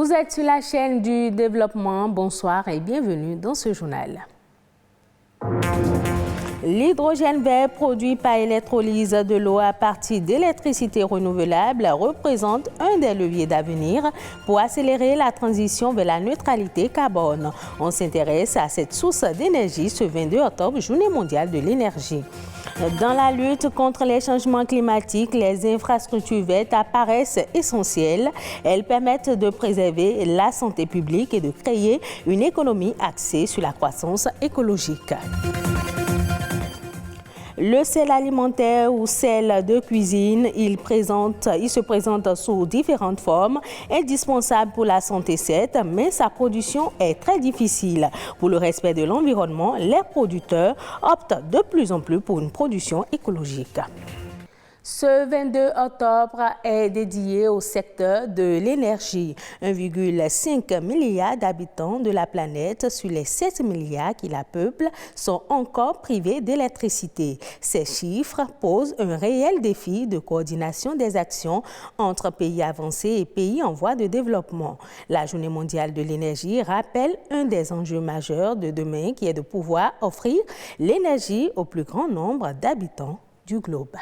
Vous êtes sur la chaîne du développement. Bonsoir et bienvenue dans ce journal. L'hydrogène vert produit par électrolyse de l'eau à partir d'électricité renouvelable représente un des leviers d'avenir pour accélérer la transition vers la neutralité carbone. On s'intéresse à cette source d'énergie ce 22 octobre, Journée mondiale de l'énergie. Dans la lutte contre les changements climatiques, les infrastructures vertes apparaissent essentielles. Elles permettent de préserver la santé publique et de créer une économie axée sur la croissance écologique. Le sel alimentaire ou sel de cuisine, il se présente sous différentes formes, indispensable pour la santé certes, mais sa production est très difficile. Pour le respect de l'environnement, les producteurs optent de plus en plus pour une production écologique. Ce 22 octobre est dédié au secteur de l'énergie. 1,5 milliard d'habitants de la planète sur les 7 milliards qui la peuplent sont encore privés d'électricité. Ces chiffres posent un réel défi de coordination des actions entre pays avancés et pays en voie de développement. La Journée mondiale de l'énergie rappelle un des enjeux majeurs de demain qui est de pouvoir offrir l'énergie au plus grand nombre d'habitants du globe.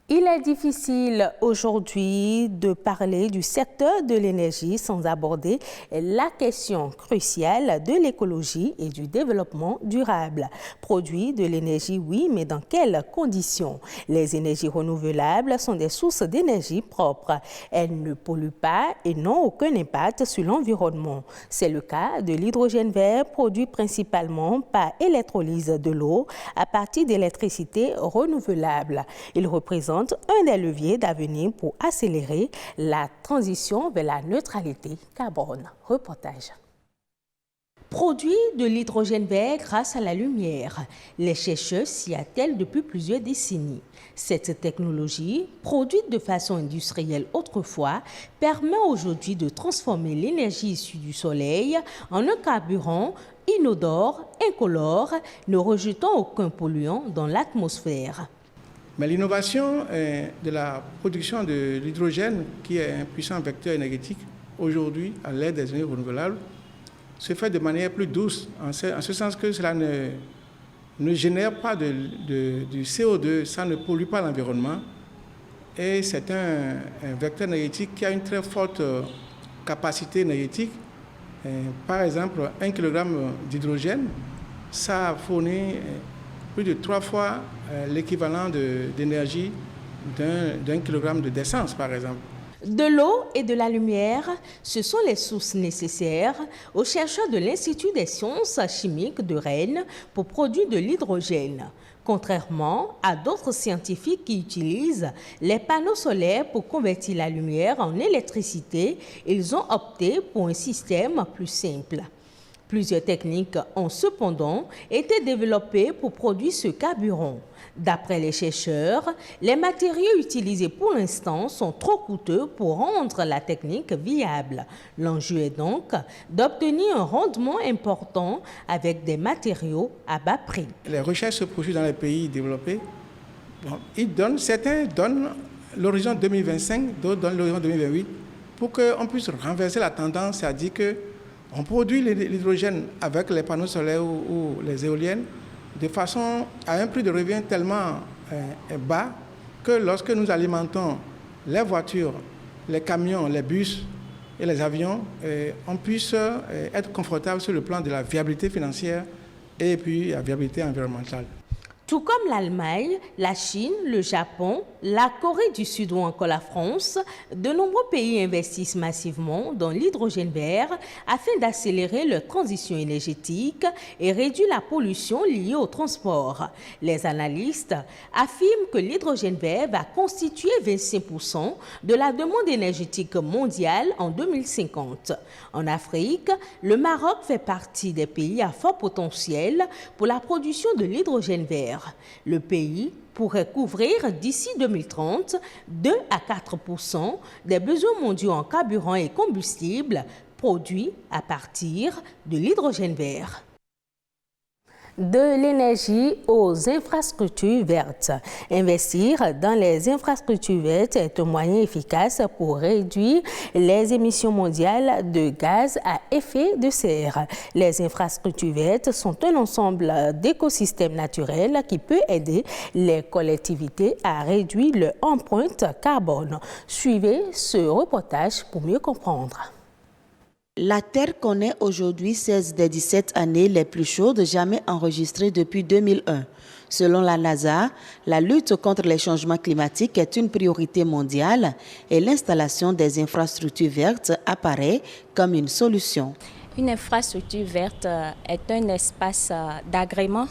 Il est difficile aujourd'hui de parler du secteur de l'énergie sans aborder la question cruciale de l'écologie et du développement durable. Produire de l'énergie, oui, mais dans quelles conditions? Les énergies renouvelables sont des sources d'énergie propres. Elles ne polluent pas et n'ont aucun impact sur l'environnement. C'est le cas de l'hydrogène vert produit principalement par électrolyse de l'eau à partir d'électricité renouvelable. Il représente un des leviers d'avenir pour accélérer la transition vers la neutralité carbone. Reportage. Produit de l'hydrogène vert grâce à la lumière. Les chercheurs s'y attellent depuis plusieurs décennies. Cette technologie, produite de façon industrielle autrefois, permet aujourd'hui de transformer l'énergie issue du soleil en un carburant inodore, incolore, ne rejetant aucun polluant dans l'atmosphère. Mais l'innovation de la production de l'hydrogène, qui est un puissant vecteur énergétique, aujourd'hui, à l'aide des énergies renouvelables, se fait de manière plus douce, en ce sens que cela ne génère pas du CO2, ça ne pollue pas l'environnement. Et c'est un vecteur énergétique qui a une très forte capacité énergétique. Par exemple, 1 kg d'hydrogène, ça fournit plus de 3 fois l'équivalent d'énergie d'un kilogramme d'essence, par exemple. De l'eau et de la lumière, ce sont les sources nécessaires aux chercheurs de l'Institut des sciences chimiques de Rennes pour produire de l'hydrogène. Contrairement à d'autres scientifiques qui utilisent les panneaux solaires pour convertir la lumière en électricité, ils ont opté pour un système plus simple. Plusieurs techniques ont cependant été développées pour produire ce carburant. D'après les chercheurs, les matériaux utilisés pour l'instant sont trop coûteux pour rendre la technique viable. L'enjeu est donc d'obtenir un rendement important avec des matériaux à bas prix. Les recherches se poursuivent dans les pays développés. Certains donnent l'horizon 2025, d'autres donnent l'horizon 2028 pour qu'on puisse renverser la tendance, c'est-à-dire que on produit l'hydrogène avec les panneaux solaires ou les éoliennes de façon à un prix de revient tellement bas que lorsque nous alimentons les voitures, les camions, les bus et les avions, on puisse être confortable sur le plan de la viabilité financière et puis la viabilité environnementale. Tout comme l'Allemagne, la Chine, le Japon, la Corée du Sud ou encore la France, de nombreux pays investissent massivement dans l'hydrogène vert afin d'accélérer leur transition énergétique et réduire la pollution liée au transport. Les analystes affirment que l'hydrogène vert va constituer 25% de la demande énergétique mondiale en 2050. En Afrique, le Maroc fait partie des pays à fort potentiel pour la production de l'hydrogène vert. Le pays pourrait couvrir d'ici 2030 2 à 4% des besoins mondiaux en carburant et combustibles produits à partir de l'hydrogène vert. De l'énergie aux infrastructures vertes. Investir dans les infrastructures vertes est un moyen efficace pour réduire les émissions mondiales de gaz à effet de serre. Les infrastructures vertes sont un ensemble d'écosystèmes naturels qui peut aider les collectivités à réduire leur empreinte carbone. Suivez ce reportage pour mieux comprendre. La Terre connaît aujourd'hui 16 des 17 années les plus chaudes jamais enregistrées depuis 2001. Selon la NASA, la lutte contre les changements climatiques est une priorité mondiale et l'installation des infrastructures vertes apparaît comme une solution. Une infrastructure verte est un espace d'agrément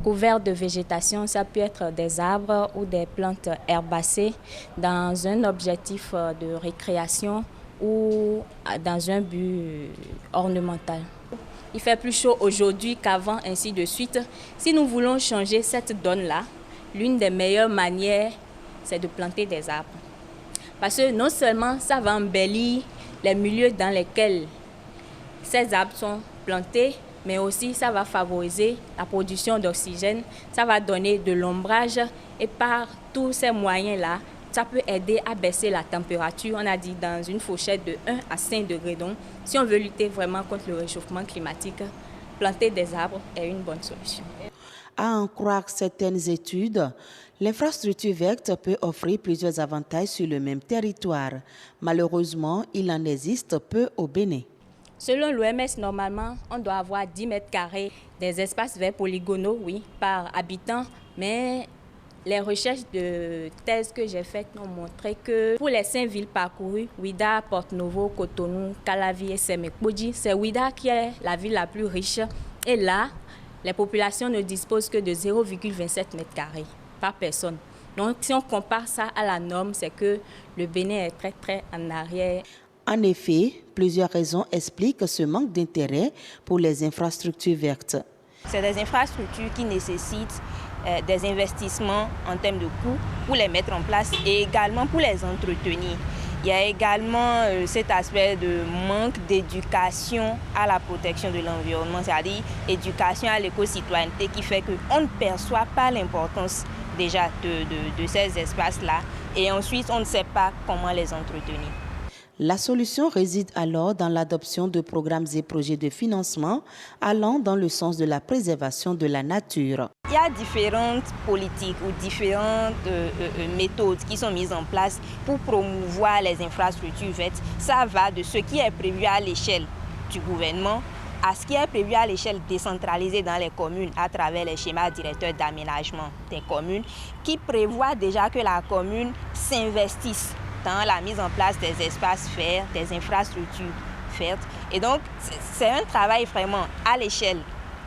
couvert de végétation. Ça peut être des arbres ou des plantes herbacées dans un objectif de récréation ou dans un but ornemental. Il fait plus chaud aujourd'hui qu'avant, ainsi de suite. Si nous voulons changer cette donne-là, l'une des meilleures manières, c'est de planter des arbres. Parce que non seulement ça va embellir les milieux dans lesquels ces arbres sont plantés, mais aussi ça va favoriser la production d'oxygène, ça va donner de l'ombrage et par tous ces moyens-là, ça peut aider à baisser la température, on a dit dans une fourchette de 1 à 5 degrés. Donc, si on veut lutter vraiment contre le réchauffement climatique, planter des arbres est une bonne solution. À en croire certaines études, l'infrastructure verte peut offrir plusieurs avantages sur le même territoire. Malheureusement, il en existe peu au Bénin. Selon l'OMS, normalement, on doit avoir 10 mètres carrés des espaces verts polygonaux, oui, par habitant, mais les recherches de thèse que j'ai faites ont montré que pour les 5 villes parcourues, Ouidah, Porto-Novo, Cotonou, Calavi et Sémékbodji, c'est Ouidah qui est la ville la plus riche. Et là, les populations ne disposent que de 0,27 mètres carrés par personne. Donc, si on compare ça à la norme, c'est que le Bénin est très en arrière. En effet, plusieurs raisons expliquent ce manque d'intérêt pour les infrastructures vertes. C'est des infrastructures qui nécessitent des investissements en termes de coûts pour les mettre en place et également pour les entretenir. Il y a également cet aspect de manque d'éducation à la protection de l'environnement, c'est-à-dire éducation à l'éco-citoyenneté qui fait qu'on ne perçoit pas l'importance déjà de ces espaces-là et ensuite on ne sait pas comment les entretenir. La solution réside alors dans l'adoption de programmes et projets de financement allant dans le sens de la préservation de la nature. Il y a différentes politiques ou différentes méthodes qui sont mises en place pour promouvoir les infrastructures vertes. Ça va de ce qui est prévu à l'échelle du gouvernement à ce qui est prévu à l'échelle décentralisée dans les communes à travers les schémas directeurs d'aménagement des communes qui prévoient déjà que la commune s'investisse dans la mise en place des espaces verts, des infrastructures vertes. Et donc, c'est un travail vraiment à l'échelle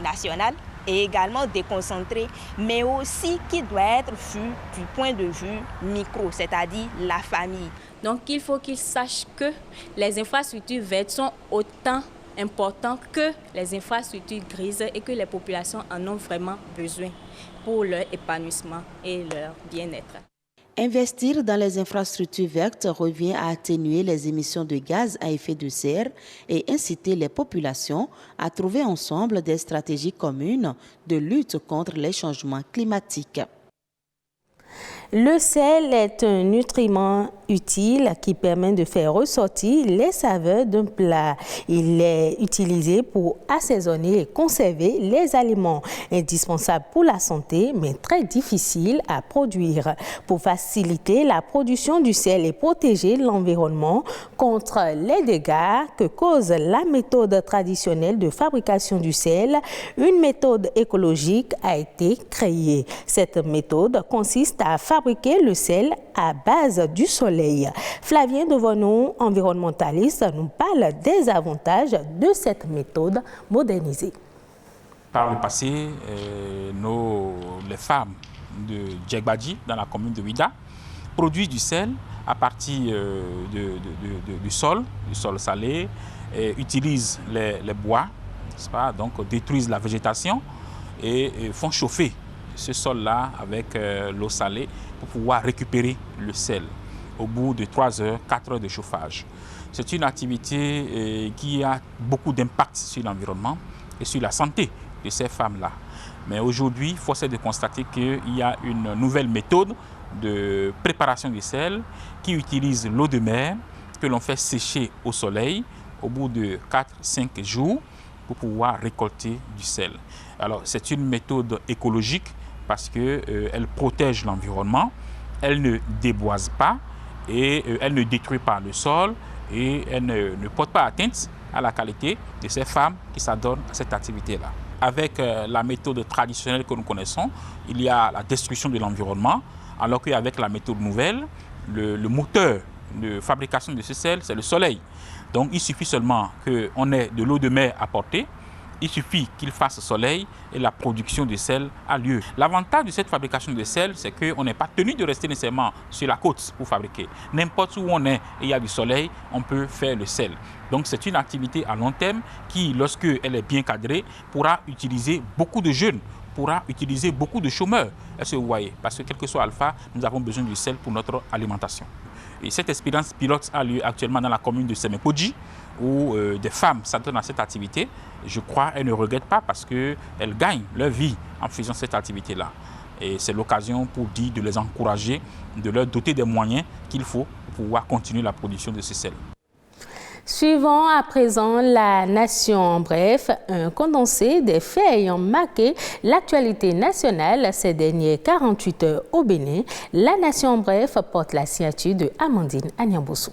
nationale et également déconcentré, mais aussi qui doit être vu du point de vue micro, c'est-à-dire la famille. Donc, il faut qu'ils sachent que les infrastructures vertes sont autant importantes que les infrastructures grises et que les populations en ont vraiment besoin pour leur épanouissement et leur bien-être. Investir dans les infrastructures vertes revient à atténuer les émissions de gaz à effet de serre et inciter les populations à trouver ensemble des stratégies communes de lutte contre les changements climatiques. Le sel est un nutriment utile qui permet de faire ressortir les saveurs d'un plat. Il est utilisé pour assaisonner et conserver les aliments, indispensable pour la santé mais très difficile à produire. Pour faciliter la production du sel et protéger l'environnement contre les dégâts que cause la méthode traditionnelle de fabrication du sel, une méthode écologique a été créée. Cette méthode consiste à fabriquer le sel à base du soleil. Flavien Devonou, environnementaliste, nous parle des avantages de cette méthode modernisée. Par le passé, les femmes de Djegbadji, dans la commune de Ouidah, produisent du sel à partir du sol salé, et utilisent les bois, n'est-ce pas, donc détruisent la végétation et font chauffer ce sol-là avec l'eau salée pour pouvoir récupérer le sel au bout de 3 heures, 4 heures de chauffage. C'est une activité qui a beaucoup d'impact sur l'environnement et sur la santé de ces femmes-là. Mais aujourd'hui, force est de constater qu'il y a une nouvelle méthode de préparation du sel qui utilise l'eau de mer que l'on fait sécher au soleil au bout de 4-5 jours pour pouvoir récolter du sel. Alors c'est une méthode écologique parce qu'elle protège l'environnement, elle ne déboise pas et elle ne détruit pas le sol et elle ne porte pas atteinte à la qualité de ces femmes qui s'adonnent à cette activité-là. Avec la méthode traditionnelle que nous connaissons, il y a la destruction de l'environnement, alors qu'avec la méthode nouvelle, le moteur de fabrication de ce sel, c'est le soleil. Donc il suffit seulement qu'on ait de l'eau de mer à porter, il suffit qu'il fasse soleil et la production de sel a lieu. L'avantage de cette fabrication de sel, c'est qu'on n'est pas tenu de rester nécessairement sur la côte pour fabriquer. N'importe où on est et il y a du soleil, on peut faire le sel. Donc c'est une activité à long terme qui, lorsqu'elle est bien cadrée, pourra utiliser beaucoup de jeunes, pourra utiliser beaucoup de chômeurs. Est-ce que vous voyez? Parce que quel que soit Alpha, nous avons besoin du sel pour notre alimentation. Et cette expérience pilote a lieu actuellement dans la commune de Semekodji, où des femmes s'adonnent à cette activité. Je crois qu'elles ne regrettent pas parce qu'elles gagnent leur vie en faisant cette activité-là. Et c'est l'occasion pour dire de les encourager, de leur doter des moyens qu'il faut pour pouvoir continuer la production de ce sel. Suivons à présent la Nation en bref, un condensé des faits ayant marqué l'actualité nationale ces dernières 48 heures au Bénin. La Nation en bref porte la signature de Amandine Agnambossou.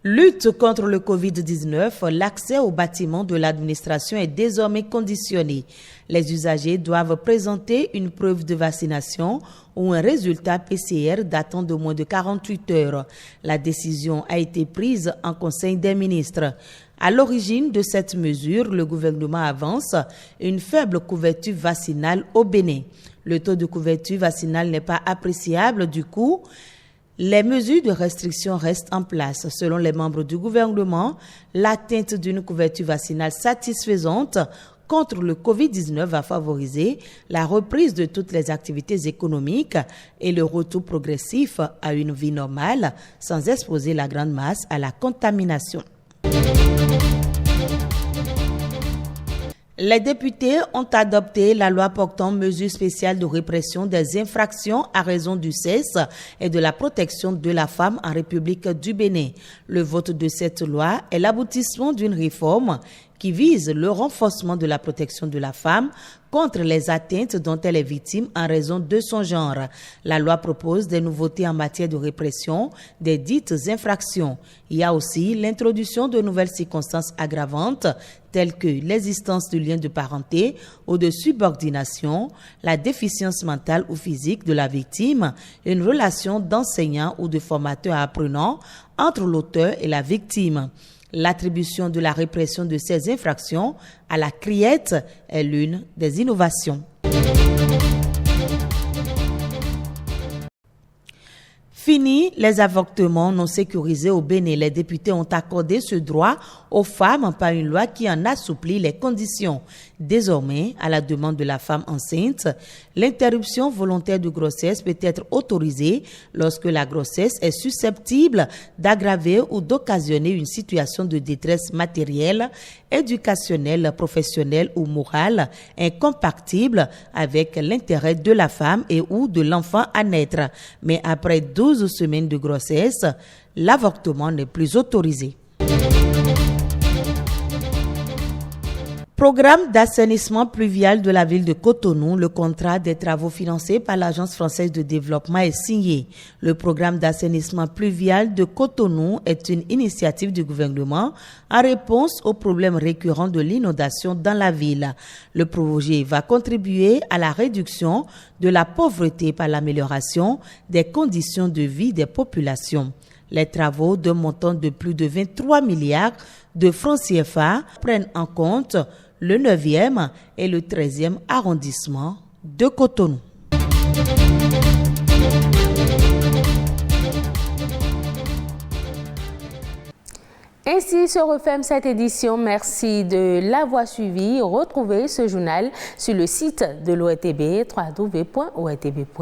Lutte contre le Covid-19, l'accès aux bâtiments de l'administration est désormais conditionné. Les usagers doivent présenter une preuve de vaccination ou un résultat PCR datant de moins de 48 heures. La décision a été prise en Conseil des ministres. À l'origine de cette mesure, le gouvernement avance une faible couverture vaccinale au Bénin. Le taux de couverture vaccinale n'est pas appréciable, du coup, les mesures de restriction restent en place. Selon les membres du gouvernement, l'atteinte d'une couverture vaccinale satisfaisante contre le Covid-19 va favoriser la reprise de toutes les activités économiques et le retour progressif à une vie normale sans exposer la grande masse à la contamination. Les députés ont adopté la loi portant mesures spéciales de répression des infractions à raison du sexe et de la protection de la femme en République du Bénin. Le vote de cette loi est l'aboutissement d'une réforme qui vise le renforcement de la protection de la femme contre les atteintes dont elle est victime en raison de son genre. La loi propose des nouveautés en matière de répression des dites infractions. Il y a aussi l'introduction de nouvelles circonstances aggravantes telles que l'existence du lien de parenté ou de subordination, la déficience mentale ou physique de la victime, une relation d'enseignant ou de formateur apprenant entre l'auteur et la victime. L'attribution de la répression de ces infractions à la criette est l'une des innovations. Fini les avortements non sécurisés au Bénin. Les députés ont accordé ce droit aux femmes par une loi qui en assouplit les conditions. Désormais, à la demande de la femme enceinte, l'interruption volontaire de grossesse peut être autorisée lorsque la grossesse est susceptible d'aggraver ou d'occasionner une situation de détresse matérielle, éducationnelle, professionnelle ou morale incompatible avec l'intérêt de la femme et ou de l'enfant à naître. Mais après 12 semaines de grossesse, l'avortement n'est plus autorisé. Programme d'assainissement pluvial de la ville de Cotonou, le contrat des travaux financés par l'Agence française de développement est signé. Le programme d'assainissement pluvial de Cotonou est une initiative du gouvernement en réponse aux problèmes récurrents de l'inondation dans la ville. Le projet va contribuer à la réduction de la pauvreté par l'amélioration des conditions de vie des populations. Les travaux d'un montant de plus de 23 milliards de francs CFA prennent en compte le 9e et le 13e arrondissement de Cotonou. Ainsi se referme cette édition. Merci de l'avoir suivi. Retrouvez ce journal sur le site de l'ORTB, www.ortb.bj.